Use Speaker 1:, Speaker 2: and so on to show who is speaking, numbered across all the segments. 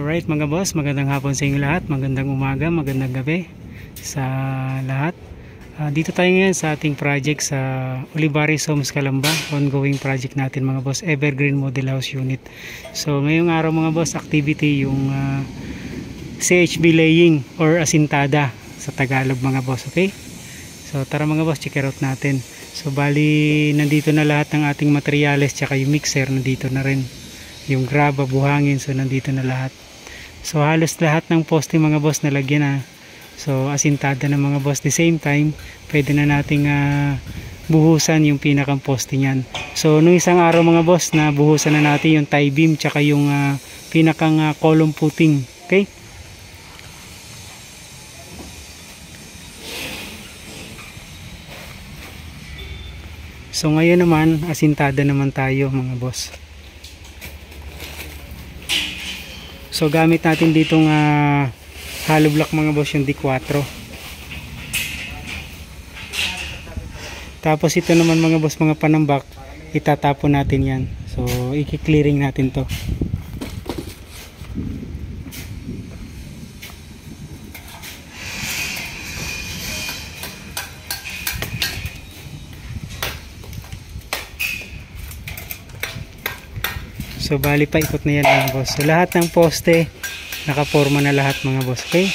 Speaker 1: Alright mga boss, magandang hapon sa inyo lahat, magandang umaga, magandang gabi sa lahat. Dito tayo ngayon sa ating project sa Olivares Homes Calamba, ongoing project natin mga boss, Evergreen Model House Unit. So ngayong araw mga boss, activity yung CHB laying or asintada sa Tagalog mga boss, okay? So tara mga boss, check it out natin. So bali nandito na lahat ng ating materyales, tsaka yung mixer nandito na rin. Yung graba, buhangin, so nandito na lahat. So halos lahat ng poste mga boss nalagyan na. So asintada na mga boss. The same time, pwede na nating buhusan yung pinakang poste niyan. So nung isang araw mga boss, na buhusan na natin yung tie beam tsaka yung pinakang column footing. Okay? So ngayon naman, asintada naman tayo mga boss. So gamit natin ditong hollow block mga boss, yung D4. Tapos ito naman mga boss, mga panambak, itatapon natin yan. So i-clearing natin to. So bali pa ikot na yan mga boss. So lahat ng poste nakaporma na lahat mga boss, okay?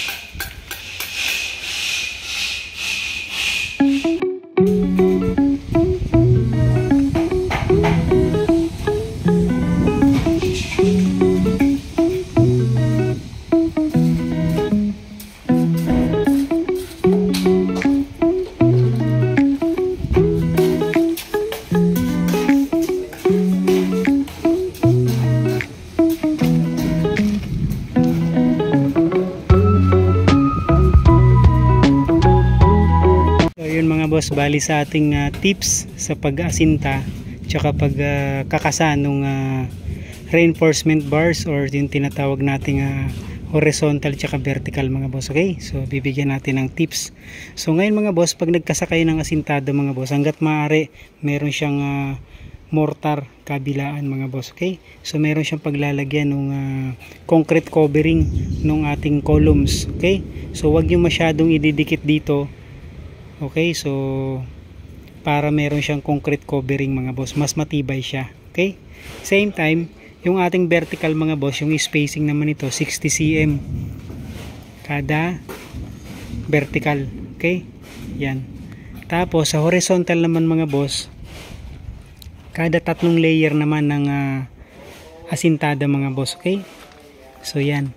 Speaker 1: Boss, bali sa ating tips sa pag-asinta tsaka pagkakasa ng reinforcement bars or yung tinatawag nating horizontal tsaka vertical mga boss, okay? So bibigyan natin ng tips. So ngayon mga boss, pag nagkasa kayo ng asintada mga boss, hanggat maaari meron siyang mortar kabilaan mga boss, okay? So meron siyang paglalagyan ng concrete covering ng ating columns, okay? So wag nyo masyadong ididikit dito. Okay, so para meron siyang concrete covering mga boss, mas matibay siya. Okay, same time, yung ating vertical mga boss, yung spacing naman ito 60 cm kada vertical. Okay, yan. Tapos sa horizontal naman mga boss, kada 3 layer naman ng asintada mga boss. Okay, so yan.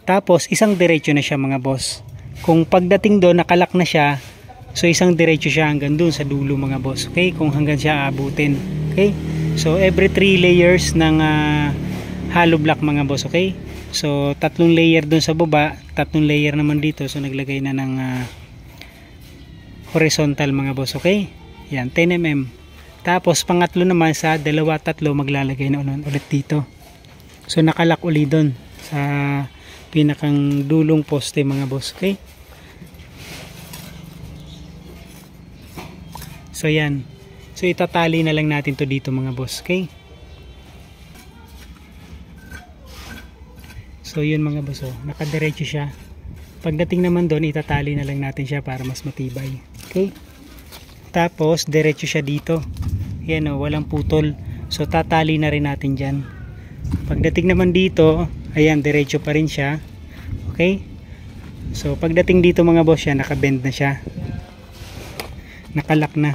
Speaker 1: Tapos isang diretso na siya mga boss. Kung pagdating doon nakalak na siya, so isang diretso siya hanggang doon sa dulo mga boss, okay? Kung hanggang siya abutin, okay? So every 3 layers ng hollow block mga boss, okay? So 3 layer doon sa baba, 3 layer naman dito, so naglagay na ng horizontal mga boss, okay? Yan, 10 mm. Tapos pangatlo naman sa 2-3 maglalagay na ulit dito. So nakalak uli doon sa pinakang dulong poste mga boss, okay? So yan. So itatali na lang natin to dito mga boss, okay? So yun mga boss, oh, nakadiretso siya. Pagdating naman doon, itatali na lang natin siya para mas matibay, okay? Tapos diretso siya dito. Yan oh, walang putol. So tatali na rin natin dyan. Pagdating naman dito, ayan, diretso pa rin siya. Okay? So pagdating dito mga boss, yan, nakabend na siya. Nakalak na.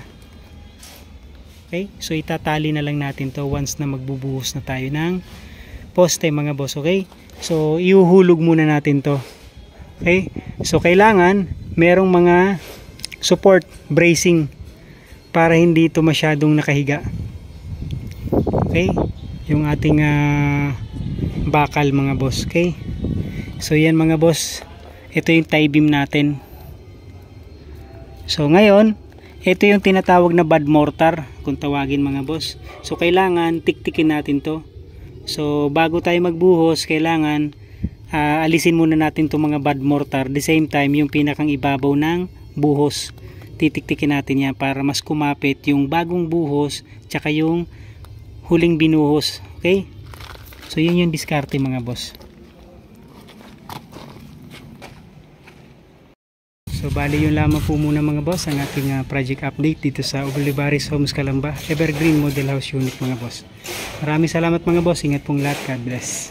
Speaker 1: Okay? So itatali na lang natin to once na magbubuhos na tayo ng poste mga boss, okay? So ihuhulog muna natin to. Okay? So kailangan merong mga support bracing para hindi ito masyadong nakahiga. Okay? Yung ating bakal mga boss, okay? So yan mga boss, ito yung tie beam natin. So ngayon, ito yung tinatawag na bad mortar kung tawagin mga boss. So kailangan tiktikin natin to. So bago tayo magbuhos, kailangan alisin muna natin itong mga bad mortar. The same time, yung pinakang ibabaw ng buhos, titiktikin natin yan para mas kumapit yung bagong buhos tsaka yung huling binuhos. Okay? So yun yung diskarte mga boss. So bali yun lamang po muna mga boss ang ating project update dito sa Olivares Homes Calamba Evergreen Model House Unit mga boss. Maraming salamat mga boss. Ingat pong lahat. God bless.